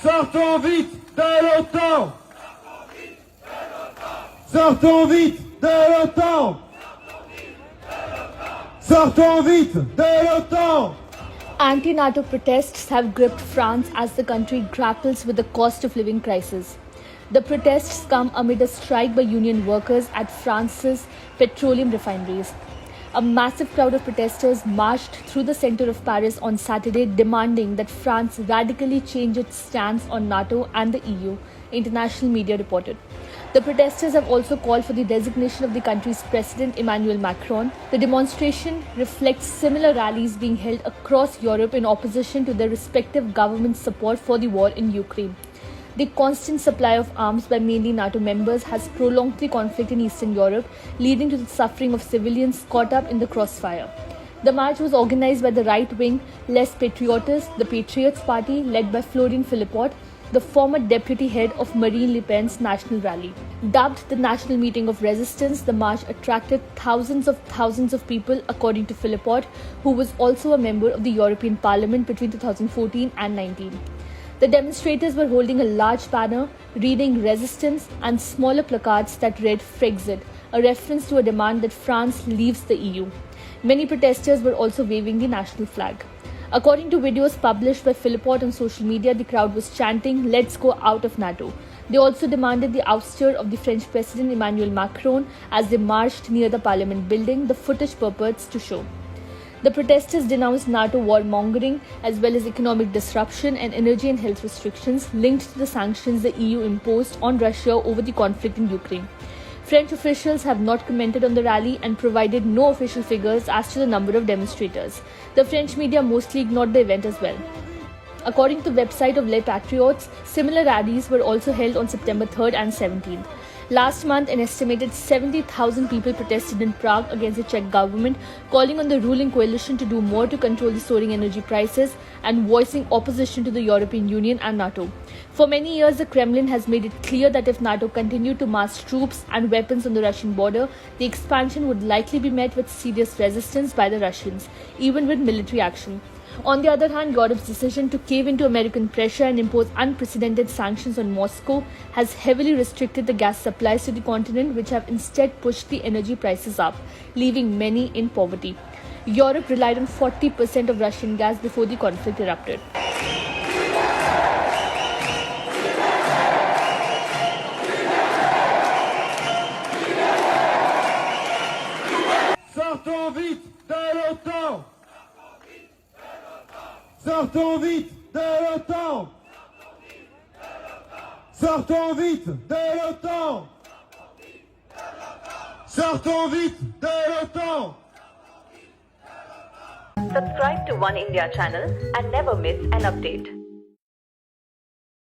Sortons vite de l'OTAN. Sortons vite de l'OTAN. Sortons vite de l'OTAN. Anti-NATO protests have gripped France as the country grapples with the cost of living crisis. The protests come amid a strike by union workers at France's petroleum refineries. A massive crowd of protesters marched through the center of Paris on Saturday, demanding that France radically change its stance on NATO and the EU, international media reported. The protesters have also called for the resignation of the country's president Emmanuel Macron. The demonstration reflects similar rallies being held across Europe in opposition to their respective governments' support for the war in Ukraine. The constant supply of arms by mainly NATO members has prolonged the conflict in Eastern Europe, leading to the suffering of civilians caught up in the crossfire. The march was organized by the right-wing Les Patriotes, the Patriots Party, led by Florine Philippot, the former deputy head of Marine Le Pen's national rally. Dubbed the National Meeting of Resistance, the march attracted thousands of people, according to Philippot, who was also a member of the European Parliament between 2014 and 19. The demonstrators were holding a large banner, reading resistance, and smaller placards that read Frexit, a reference to a demand that France leaves the EU. Many protesters were also waving the national flag. According to videos published by Philippot on social media, the crowd was chanting, "Let's go out of NATO." They also demanded the ouster of the French President Emmanuel Macron as they marched near the Parliament building, the footage purports to show. The protesters denounced NATO warmongering as well as economic disruption and energy and health restrictions linked to the sanctions the EU imposed on Russia over the conflict in Ukraine. French officials have not commented on the rally and provided no official figures as to the number of demonstrators. The French media mostly ignored the event as well. According to the website of Les Patriots, similar rallies were also held on September 3rd and 17th. Last month, an estimated 70,000 people protested in Prague against the Czech government, calling on the ruling coalition to do more to control the soaring energy prices and voicing opposition to the European Union and NATO. For many years, the Kremlin has made it clear that if NATO continued to mass troops and weapons on the Russian border, the expansion would likely be met with serious resistance by the Russians, even with military action. On the other hand, Europe's decision to cave into American pressure and impose unprecedented sanctions on Moscow has heavily restricted the gas supplies to the continent, which have instead pushed the energy prices up, leaving many in poverty. Europe relied on 40% of Russian gas before the conflict erupted. Sortons vite de l'OTAN. Sortons vite de l'OTAN. Sortons vite de l'OTAN. Sortons vite de l'OTAN. Subscribe to One India channel and never miss an update.